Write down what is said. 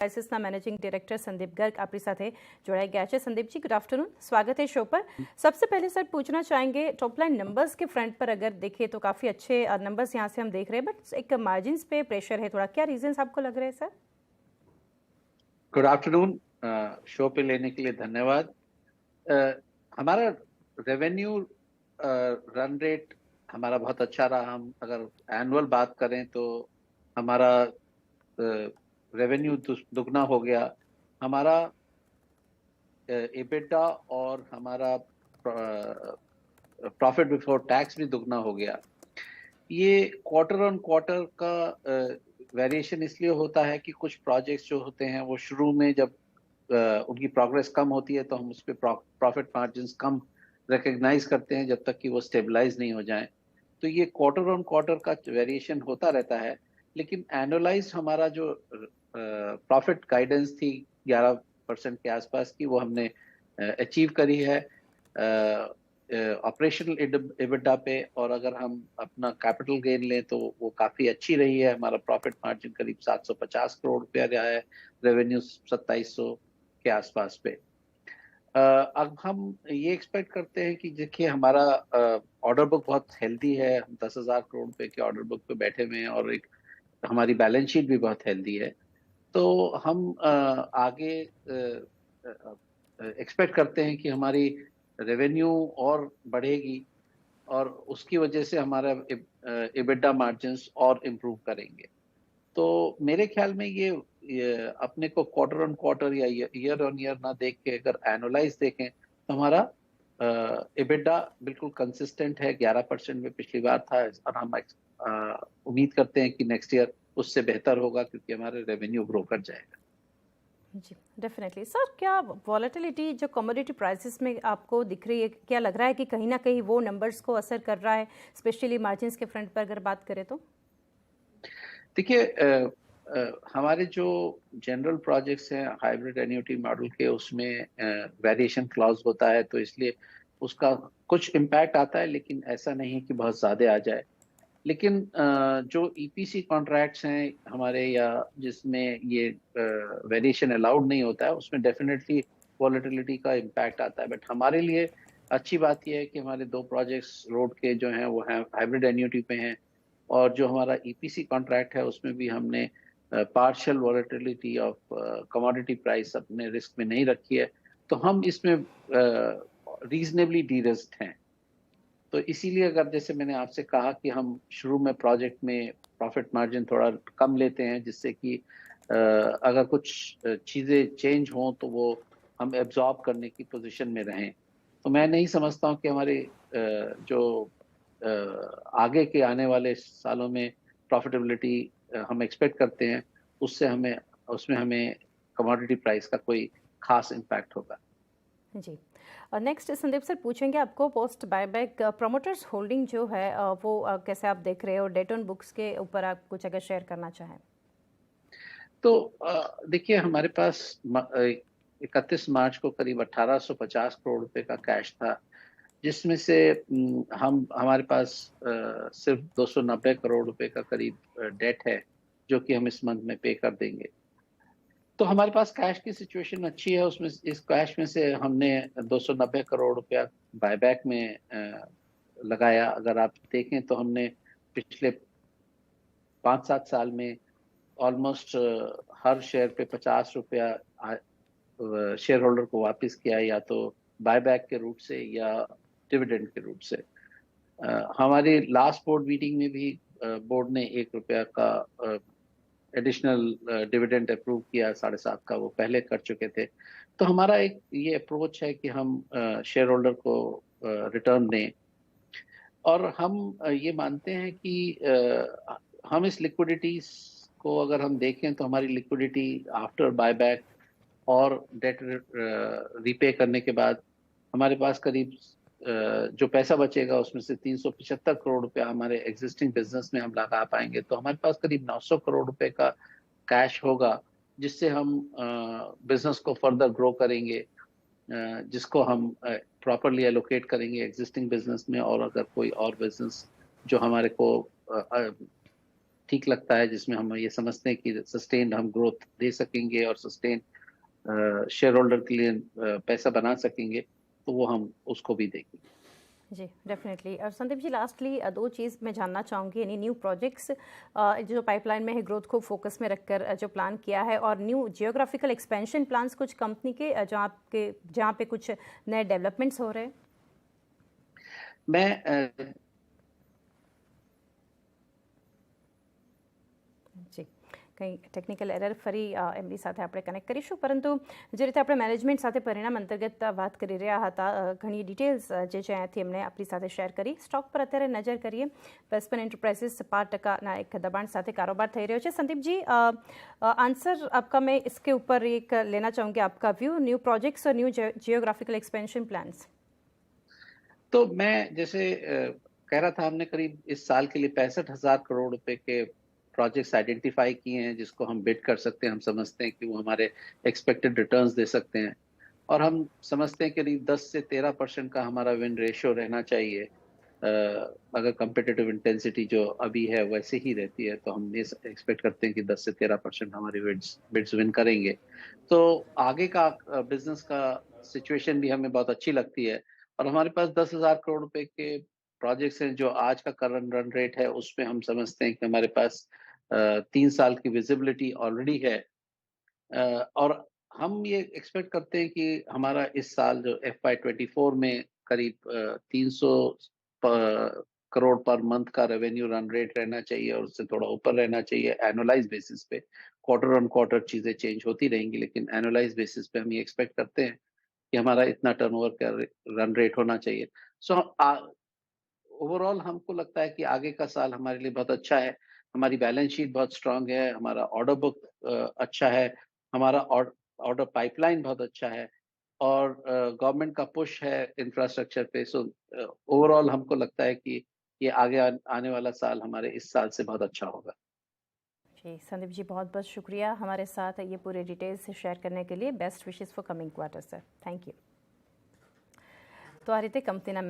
ક્રાઇસિસના managing director Sandeep Garg आपकी साथ जोड़ाई गया है। संदीप जी, गुड आफ्टरनून, स्वागत है शो पर। सबसे पहले सर पूछना चाहेंगे, टॉप लाइन नंबर्स के फ्रंट पर अगर देखें तो काफ़ी अच्छे नंबर्स यहाँ से हम देख रहे हैं, बट एक मार्जिन्स पे प्रेशर है थोड़ा, क्या रीजंस आपको लग रहे हैं सर? गुड आफ्टरनून, शो पे लेने के लिए धन्यवाद। हमारा रेवेन्यू रन रेट हमारा बहुत अच्छा रहा। हम अगर एनुअल बात करें तो हमारा रेवेन्यू दुगना हो गया, हमारा एबिटा और हमारा प्रॉफिट बिफोर टैक्स भी दुगना हो गया। ये क्वार्टर ऑन क्वार्टर का वेरिएशन इसलिए होता है कि कुछ प्रोजेक्ट्स जो होते हैं वो शुरू में जब उनकी प्रोग्रेस कम होती है तो हम उस पर प्रॉफिट मार्जिन्स कम रिकग्नाइज करते हैं जब तक कि वो स्टेबलाइज नहीं हो जाए। तो ये क्वार्टर ऑन क्वार्टर का वेरिएशन होता रहता है, लेकिन एनुअलाइज हमारा जो प्रॉफिट गाइडेंस थी 11% के आसपास की, वो हमने अचीव करी है ऑपरेशनल एबिटा पे। और अगर हम अपना कैपिटल गेन लें तो वो काफ़ी अच्छी रही है। हमारा प्रॉफिट मार्जिन करीब 750 करोड़ रुपया रहा है, रेवेन्यू 2700 के आसपास पे। अब हम ये एक्सपेक्ट करते हैं कि देखिए हमारा ऑर्डर बुक बहुत हेल्दी है, हम 10,000 करोड़ रुपए के ऑर्डर बुक पे बैठे हुए हैं और एक हमारी बैलेंस शीट भी बहुत हेल्दी है। तो हम आगे एक्सपेक्ट करते हैं कि हमारी रेवेन्यू और बढ़ेगी और उसकी वजह से हमारा एबिटा मार्जिन्स और इम्प्रूव करेंगे। तो मेरे ख्याल में ये अपने को क्वार्टर ऑन क्वार्टर या ईयर ऑन ईयर ना देख के अगर एनुअलाइज देखें तो हमारा एबिटा बिल्कुल कंसिस्टेंट है, 11% में पिछली बार था और हम उम्मीद करते हैं कि नेक्स्ट ईयर उससे बेहतर होगा क्योंकि हमारे रेवेन्यू ग्रो कर जाएगा। जी डेफिनेटली सर, क्या वॉलेटिलिटी जो कमोडिटी प्राइसेस में आपको दिख रही है, क्या लग रहा है कि कहीं ना कहीं वो नंबर्स को असर कर रहा है, स्पेशली मार्जिन्स के फ्रंट पर अगर बात करें तो? देखिए हमारे जो जनरल प्रोजेक्ट्स हैं हाइब्रिड एन्युटी मॉडल के, उसमें वेरिएशन क्लॉज होता है, तो इसलिए उसका कुछ इम्पैक्ट आता है, लेकिन ऐसा नहीं है कि बहुत ज़्यादा आ जाए। लेकिन जो ईपीसी कॉन्ट्रैक्ट्स हैं हमारे या जिसमें ये वेरिएशन अलाउड नहीं होता है, उसमें डेफिनेटली वॉलेटिलिटी का इम्पैक्ट आता है। बट हमारे लिए अच्छी बात यह है कि हमारे 2 प्रोजेक्ट्स रोड के जो हैं वो हैं हाइब्रिड एन्युटी पे हैं, और जो हमारा ईपीसी कॉन्ट्रैक्ट है उसमें भी हमने partial volatility of commodity price अपने रिस्क में नहीं रखी है। तो हम इसमें रीजनेबली डी रिस्क्ड हैं। तो इसीलिए अगर जैसे मैंने आपसे कहा कि हम शुरू में प्रोजेक्ट में प्रॉफिट मार्जिन थोड़ा कम लेते हैं, जिससे कि अगर कुछ चीज़ें चेंज हों तो वो हम एब्जॉर्ब करने की पोजीशन में रहें। तो मैं नहीं समझता हूँ कि हमारे जो आगे के आने वाले सालों में प्रॉफिटेबिलिटी हम एक्सपेक्ट करते हैं उसमें हमें कमोडिटी प्राइस का कोई खास इम्पैक्ट होगा। जी, और नेक्स्ट संदीप सर पूछेंगे आपको, पोस्ट बायबैक प्रमोटर्स होल्डिंग जो है वो कैसे आप देख रहे हो, डेट ऑन बुक्स के ऊपर आप कुछ अगर शेयर करना चाहें तो देखिए हमारे पास 31 मार्च को करीब 1850 करोड़ रुपए का कैश था, जिसमें से हमारे पास सिर्फ 290 करोड़ रुपए का करीब डेट है जो कि हम इस मंथ में पे कर देंगे। तो हमारे पास कैश की सिचुएशन अच्छी है। उसमें इस कैश में से हमने 290 करोड़ रुपया बायबैक में लगाया। अगर आप देखें तो हमने पिछले 5-7 साल में ऑलमोस्ट हर शेयर पे 50 रुपया शेयर होल्डर को वापस किया, या तो बायबैक के रूट से या डिविडेंड के रूट से। हमारी लास्ट बोर्ड मीटिंग में भी बोर्ड ने 1 रुपया का एडिशनल डिविडेंड अप्रूव किया, 7.5 का वो पहले कर चुके थे। तो हमारा एक ये अप्रोच है कि हम शेयर होल्डर को रिटर्न दें, और हम ये मानते हैं कि हम इस लिक्विडिटी को अगर हम देखें तो हमारी लिक्विडिटी आफ्टर बायबैक और डेट रीपे करने के बाद हमारे पास करीब जो पैसा बचेगा उसमें से 375 करोड़ रुपया हमारे एग्जिस्टिंग बिजनेस में हम लगा पाएंगे। तो हमारे पास करीब 900 करोड़ रुपए का कैश होगा, जिससे हम बिजनेस को फर्दर ग्रो करेंगे, जिसको हम प्रॉपरली एलोकेट करेंगे एग्जिस्टिंग बिजनेस में। और अगर कोई और बिजनेस जो हमारे को ठीक लगता है, जिसमें हम ये समझते हैं कि सस्टेन्ड हम ग्रोथ दे सकेंगे और सस्टेन शेयर होल्डर के लिए पैसा बना सकेंगे, तो वो हम उसको भी देखेंगे। जी डेफिनेटली। और संदीप जी लास्टली दो चीज़ मैं जानना चाहूँगी, यानी न्यू प्रोजेक्ट्स जो पाइपलाइन में है, ग्रोथ को फोकस में रखकर जो प्लान किया है, और न्यू जियोग्राफिकल एक्सपेंशन प्लान्स कुछ कंपनी के जहाँ पे कुछ नए डेवलपमेंट्स हो रहे हैं। मैं જી કંઈ ટેકનિકલ એરર ફરી એમની સાથે આપણે કનેક્ટ કરીશું, પરંતુ જે રીતે આપણે મેનેજમેન્ટ સાથે પરિણામ અંતર્ગત વાત કરી રહ્યા હતા, ઘણી ડિટેલ્સ જે છે અહીંયાથી એમણે આપણી સાથે શેર કરી। સ્ટોક પર અત્યારે નજર કરીએ, વેસ્ટર્ન એન્ટરપ્રાઇઝિસ 5%ના એક દબાણ સાથે કારોબાર થઈ રહ્યો છે। સંદીપ जी, आंसर आपका मैं इसके ऊपर एक लेना चाहूँगी, आपका व्यू न्यू प्रोजेक्ट्स और न्यू जियोग्राफिकल एक्सपेंशन प्लान्स। तो मैं जैसे कह रहा था, हमने करीब इस साल के लिए 65,000 करोड़ रुपए के प्रोजेक्ट्स आइडेंटिफाई किए हैं, जिसको हम बिड कर सकते हैं। हम समझते हैं कि वो हमारे एक्सपेक्टेड रिटर्न्स दे सकते हैं, और हम समझते हैं कि करीब 10 से 13% का हमारा विन रेशियो रहना चाहिए। अगर कम्पिटिटिव इंटेंसिटी जो अभी है वैसे ही रहती है, तो हम ये एक्सपेक्ट करते हैं कि 10 से 13% हमारे बिड्स विन करेंगे। तो आगे का बिजनेस का सिचुएशन भी हमें बहुत अच्छी लगती है, और हमारे पास 10,000 करोड़ रुपए के प्रोजेक्ट्स हैं, जो आज का करंट रन रेट है उसमें हम समझते हैं कि हमारे पास 3 साल की विजिबिलिटी ऑलरेडी है। और हम ये एक्सपेक्ट करते हैं कि हमारा इस साल जो FY24 में करीब 300 करोड़ पर मंथ का रेवेन्यू रन रेट रहना चाहिए, और उससे थोड़ा ऊपर रहना चाहिए एनुअलाइज बेसिस पे। क्वार्टर ऑन क्वार्टर चीजें चेंज होती रहेंगी, लेकिन एनुअलाइज बेसिस पे हम ये एक्सपेक्ट करते हैं कि हमारा इतना टर्नओवर का रन रेट होना चाहिए। सो ओवरऑल हमको लगता है कि आगे का साल हमारे लिए बहुत अच्छा है। हमारी बैलेंस शीट बहुत स्ट्रांग है, हमारा ऑर्डर बुक अच्छा है, हमारा ऑर्डर पाइपलाइन बहुत अच्छा है, और गवर्नमेंट का पुश है इंफ्रास्ट्रक्चर पे। सो ओवरऑल हमको लगता है कि ये आगे आने वाला साल हमारे इस साल से बहुत अच्छा होगा। जी संदीप जी, बहुत बहुत शुक्रिया हमारे साथ ये पूरे डिटेल्स से शेयर करने के लिए। Best wishes for coming quarter sir, thank you. तो आ रीते कंपनीना